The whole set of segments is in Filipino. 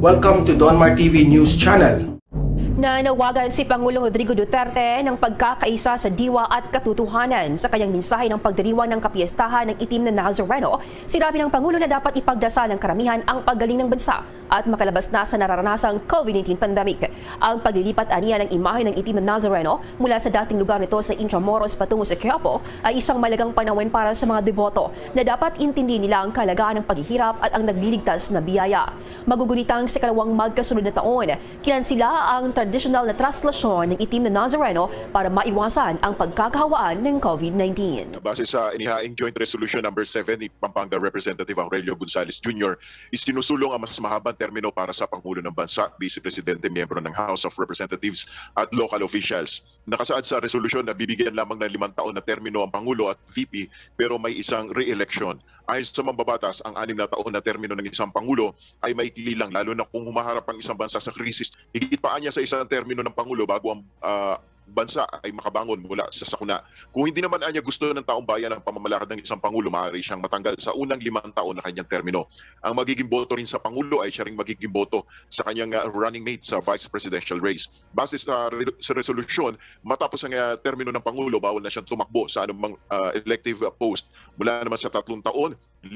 Welcome to Donmar TV News Channel. Nanawagan si Pangulong Rodrigo Duterte ng pagkakaisa sa diwa at katotohanan sa kanyang mensahe ng pagdiriwang ng kapiestahan ng itim na Nazareno. Sinabi ng Pangulo na dapat ipagdasal ng karamihan ang paggaling ng bansa at makalabas na sa nararanasang COVID-19 pandemic. Ang paglilipat aniya ng imahe ng itim na Nazareno mula sa dating lugar nito sa Intramuros patungo sa Quiapo ay isang malagang panawin para sa mga deboto na dapat intindihin nila ang kalagaan ng paghihirap at ang nagliligtas na biyaya. Magugunitang sa kalawang magkasunod na taon, kinansila ang traditional na traslasyon ng itim na Nazareno para maiwasan ang pagkakahawaan ng COVID-19. Base sa inihaing Joint Resolution number 7 ni Pampanga Representative Aurelio Gonzales Jr., isinusulong ang mas mahabang termino para sa Pangulo ng Bansa, Vice Presidente, miyembro ng House of Representatives at local officials. Nakasaad sa resolusyon na bibigyan lamang ng 5 taon na termino ang Pangulo at VP pero may isang re-election. Ayon sa mambabatas, ang 6 na taon na termino ng isang Pangulo ay maikli lang lalo na kung humaharap ang isang bansa sa krisis. Higit pa niya sa isang termino ng Pangulo bago ang bansa ay makabangon mula sa sakuna. Kung hindi naman niya gusto ng taong bayan ang pamamalakad ng isang Pangulo, maaari siyang matanggal sa unang 5 taon na kanyang termino. Ang magiging boto rin sa Pangulo ay siya ring magiging boto sa kanyang running mate sa vice presidential race. Base sa resolusyon, matapos ang termino ng Pangulo, bawal na siyang tumakbo sa anumang elective post. Mula naman sa 3 taon, 5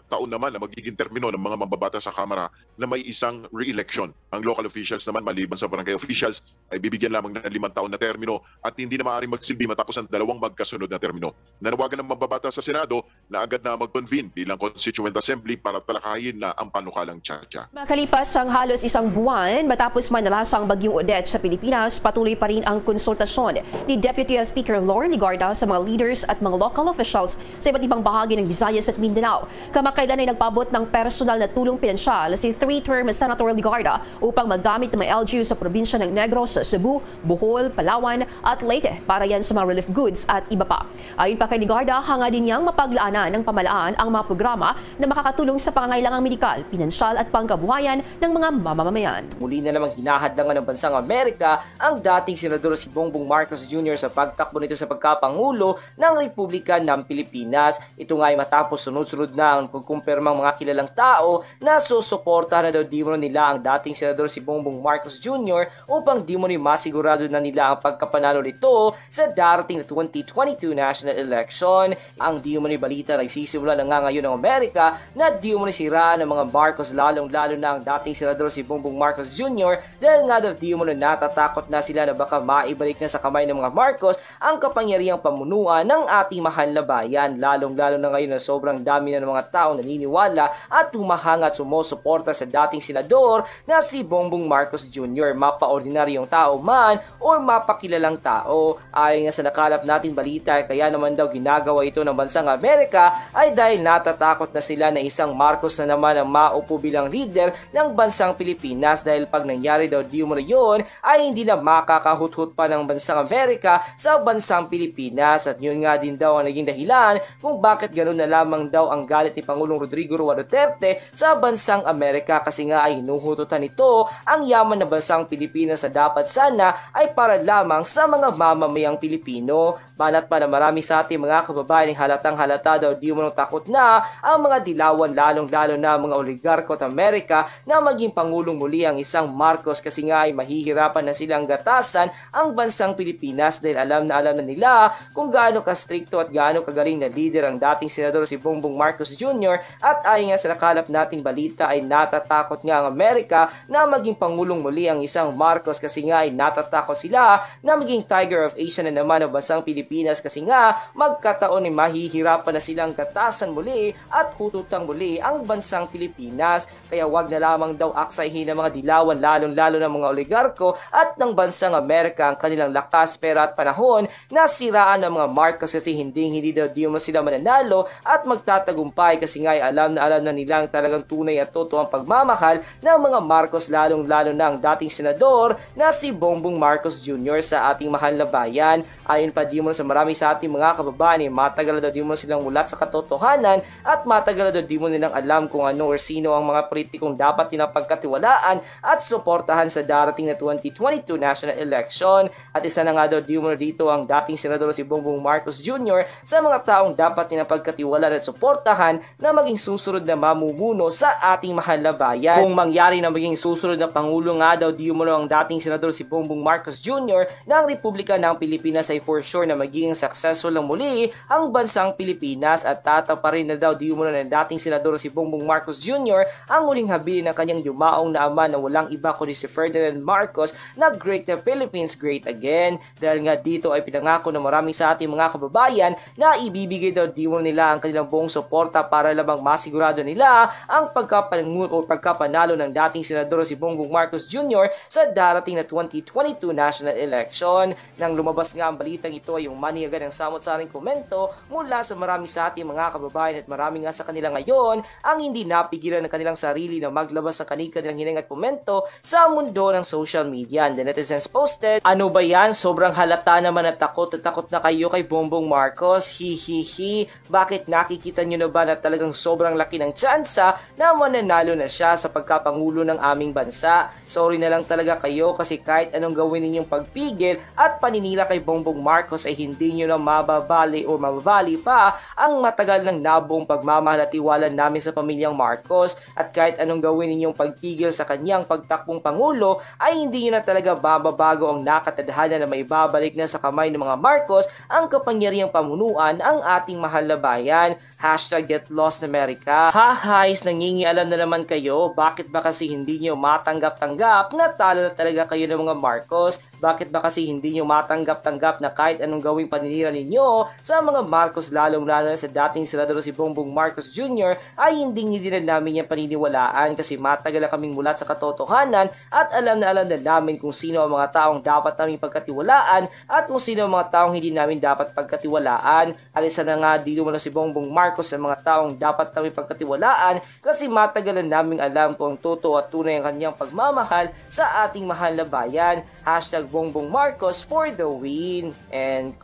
taon naman na magiging termino ng mga mambabata sa Kamara na may isang re-election. Ang local officials naman, maliban sa barangay officials, ay bibigyan lamang ng 5 taon na termino at hindi na maaaring magsilbi matapos ang 2 magkasunod na termino. Nanawagan ng mambabata sa Senado na agad na mag-convene bilang Constituent Assembly para talakayin na ang panukalang Tchatcha. Makalipas ang halos 1 buwan matapos manalasang bagyong Odette sa Pilipinas, patuloy pa rin ang konsultasyon ni Deputy Speaker Loren Legarda sa mga leaders at mga local officials sa iba't ibang bahagi ng Visayas at Mindanao. Kamakailan ay nagpabot ng personal na tulong pinansyal si 3-term Senator Legarda upang maggamit ng mga LGU sa probinsya ng Negros, Cebu, Bohol, Palawan at Leyte para yan sa mga relief goods at iba pa. Ayon pa kay Legarda, hanga din niyang mapaglaanan ng pamalaan ang mga programa na makakatulong sa pangangailangang medikal, pinansyal at pangkabuhayan ng mga mamamayan. Muli na namang hinahadlangan ng bansang Amerika ang dating senador si Bongbong Marcos Jr. sa pagtakbo nito sa pagkapangulo ng Republika ng Pilipinas. Ito nga ay matapos sunod-sunod na ang pagkumpirmang mga kilalang tao na susuporta na daw di mo nila ang dating senador si Bongbong Marcos Jr. upang di mo masigurado na nila ang pagkapanalo nito sa darating na 2022 national election. Ang di mo balita ay sisimula na nga ngayon ng Amerika na di mo siraan ng mga Marcos, lalong-lalo na ang dating senador si Bongbong Marcos Jr. dahil nga daw di mo natatakot na sila na baka maibalik na sa kamay ng mga Marcos ang kapangyarihang pamunuan ng ating mahal na bayan, lalong-lalo na ngayon na sobrang dami na ng mga taong naniniwala at humahanga at sumusuporta sa dating senador na si Bongbong Marcos Jr. Mapa-ordinaryong tao man o mapakilalang tao. Ayon nga sa nakalap natin balita, kaya naman daw ginagawa ito ng bansang Amerika ay dahil natatakot na sila na isang Marcos na naman ang maupo bilang leader ng bansang Pilipinas dahil pag nangyari daw di mo yun ay hindi na makakahut-hut pa ng bansang Amerika sa bansang Pilipinas at yun nga din daw ang naging dahilan kung bakit ganoon na lamang daw ang galit ni Pangulong Rodrigo Roa Duterte sa bansang Amerika kasi nga ay hinuhututan nito ang yaman ng bansang Pilipinas sa dapat sana ay para lamang sa mga mamamayang Pilipino. Banat pa na marami sa ating mga kababayan halatang halata daw di mo takot na ang mga dilawan lalong-lalo na mga oligarko at Amerika na maging Pangulong muli ang isang Marcos kasi nga ay mahihirapan na silang gatasan ang bansang Pilipinas dahil alam na nila kung gaano ka-stricto at gaano kagaling na leader ang dating senador si Bongbong Marcos Jr. At ayon nga sa nakalap nating balita ay natatakot nga ang Amerika na maging Pangulong muli ang isang Marcos kasi nga ay natatakot sila na maging Tiger of Asia na naman ang bansang Pilipinas kasi nga magkataon ay mahihirapan na silang gatasan muli at hututang muli ang bansang Pilipinas. Kaya wag na lamang daw aksayhin ng mga dilawan lalong-lalo ng mga oligarko at ng bansang Amerika ang kanilang lakas, pera at panahon na siraan ng mga Marcos kasi hindi daw di mo sila mananalo at magtatagumpay kasi nga ay alam na nilang talagang tunay at totoo ang pagmamahal ng mga Marcos lalong-lalo na ang dating senador na si Bongbong Marcos Jr. sa ating mahal na bayan. Ayon pa di mo sa marami sa ating mga kababayan, matagal na daw di mo silang mula mulat sa katotohanan at matagal na di mo nilang alam kung ano or sino ang mga politikong dapat pinapagkatiwalaan at suportahan sa darating na 2022 national election. At isa na nga daw di mo dito ang dating senador si Bongbong Marcos Jr. sa mga taong dapat pinapagkatiwalaan at suportahan na maging susunod na mamumuno sa ating mahal na bayan. Kung mangyari na maging susunod na Pangulo nga daw di mo ang dating senador si Bongbong Marcos Jr. ng Republika ng Pilipinas ay for sure na magiging successful lang muli ang bansang Pilipinas at tataparin na daw di mo ng dating senador si Bongbong Marcos Jr. ang muling habilin ng kanyang yumaong na ama na walang iba kundi si Ferdinand Marcos na Great the Philippines Great Again. Dahil nga dito ay pinangako na marami sa ating mga kababayan na ibibigay daw di mo nila ang kanilang buong suporta para lamang masigurado nila ang pagkapanalo ng dating senador si Bongbong Marcos Jr. sa darating na 2022 national election. Nang lumabas nga ang balitang ito ay umani agad ang samot-saring komento mula sa marami sa ating mga kababayan at marami nga sa kanila ngayon ang hindi napigilan ng kanilang sarili na maglabas ng kanilang hininga at komento sa mundo ng social media. And the netizens posted, "Ano ba yan? Sobrang halata naman at takot na kayo kay Bongbong Marcos. Hihihi. Bakit nakikita nyo na ba na talagang sobrang laki ng tsansa na mananalo na siya sa pagkapangulo ng aming bansa? Sorry na lang talaga kayo kasi kahit anong gawin ninyong pagpigil at paninira kay Bongbong Marcos ay hindi nyo na mababali o mababali pa ang matagal ng nabuong pagmamahal at tiwala namin sa pamilyang Marcos. At kahit anong gawin ninyong pagpigil sa kanyang pagtakbong Pangulo ay hindi nyo na talaga bababago ang nakatadhana na may babalik na sa kamay ng mga Marcos ang kapangyarihang pamunuan ang ating mahal na bayan. Hashtag Get Lost America. Hahais, nangingialam na naman kayo. Bakit ba kasi hindi nyo matanggap-tanggap na talo na talaga kayo ng mga Marcos? Bakit ba kasi hindi nyo matanggap-tanggap na kahit anong gawing paninira ninyo sa mga Marcos, lalong-lalo na sa dating senador si Bongbong Marcos Jr. ay hindi na namin yan paniniwalaan kasi matagal na kaming mulat sa katotohanan at alam na namin kung sino ang mga taong dapat namin pagkatiwalaan at kung sino ang mga taong hindi namin dapat pagkatiwalaan. At isa na nga dito mo na si Bongbong Marcos sa mga taong dapat namin pagkatiwalaan kasi matagal na naming alam kung totoo at tunay ang kanyang pagmamahal sa ating mahal na bayan. Hashtag Bongbong Marcos for the win. And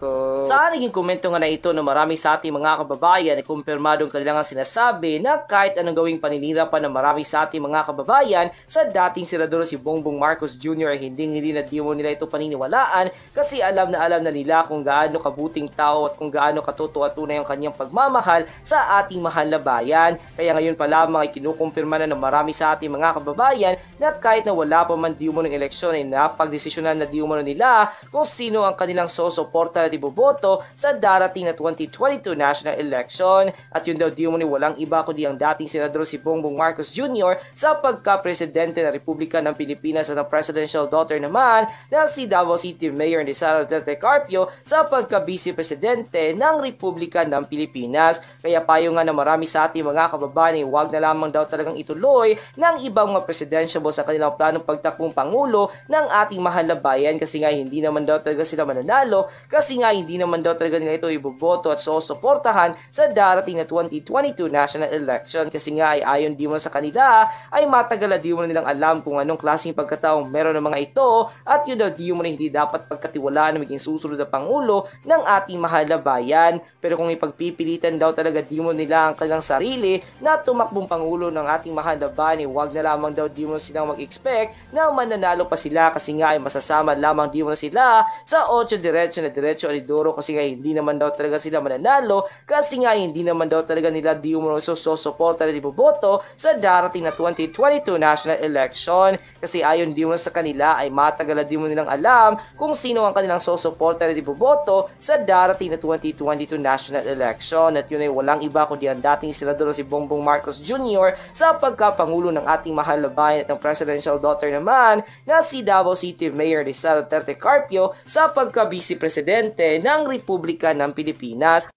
sa naging komento nga na ito na marami sa ating mga kababayan ay kumpirmadong kanilang sinasabi na kahit anong gawing paninira pa na marami sa ating mga kababayan sa dating senador si Bongbong Marcos Jr. ay hindi na di mo nila ito paniniwalaan kasi alam na nila kung gaano kabuting tao at kung gaano katotoo at tunay ang kanyang pagmamahal sa ating mahal na bayan. Kaya ngayon pa lamang ay kinukumpirma na ng marami sa ating mga kababayan na kahit na wala pa man di mo ng eleksyon ay napagdesisyonan na di mo nila kung sino ang kanilang sosuporta at iboboto sa darating na 2022 national election. At yun daw di mo ni walang iba kundi ang dating senador si Bongbong Marcos Jr. sa pagka-presidente ng Republika ng Pilipinas at ang presidential daughter naman na si Davao City Mayor ni Sara Duterte Carpio sa pagka-vice-presidente ng Republika ng Pilipinas. Kaya payo nga na marami sa ating mga kababayan ay huwag na lamang daw talagang ituloy ng ibang mga presidentiable sa kanilang planong pagtakbong Pangulo ng ating mahal na bayan kasi nga hindi naman daw talaga sila mananalo kasi nga hindi naman daw talaga nila ito iboboto at susuportahan sa darating na 2022 national election kasi nga ay ayon di mo sa kanila ay matagal na di mo nilang alam kung anong klaseng pagkataong meron ng mga ito at yun daw di mo na hindi dapat pagkatiwalaan na maging susunod na Pangulo ng ating mahal na bayan. Pero kung ipagpipilitan daw talaga di mo nila ang kanilang sarili na tumakbong Pangulo ng ating mahal na bayan, huwag na lamang daw di mo silang mag-expect na mananalo pa sila kasi nga ay masasama lamang di mo na sila sa 8 diretso alidoro kasi nga hindi naman daw talaga sila mananalo kasi nga hindi naman daw talaga nila di mo susuporta at iboboto sa darating na 2022 national election kasi ayon di mo sa kanila ay matagal na di mo nilang alam kung sino ang kanilang susuporta at iboboto sa darating na 2022 national election. At yun ay walang iba kundi ang dating senador si Bongbong Marcos Jr. sa pagkapangulo ng ating mahal na bayan at ang presidential daughter naman na si Davao City Mayor ni Sara Duterte Carpio sa pagka-vice-presidente ng Republika ng Pilipinas.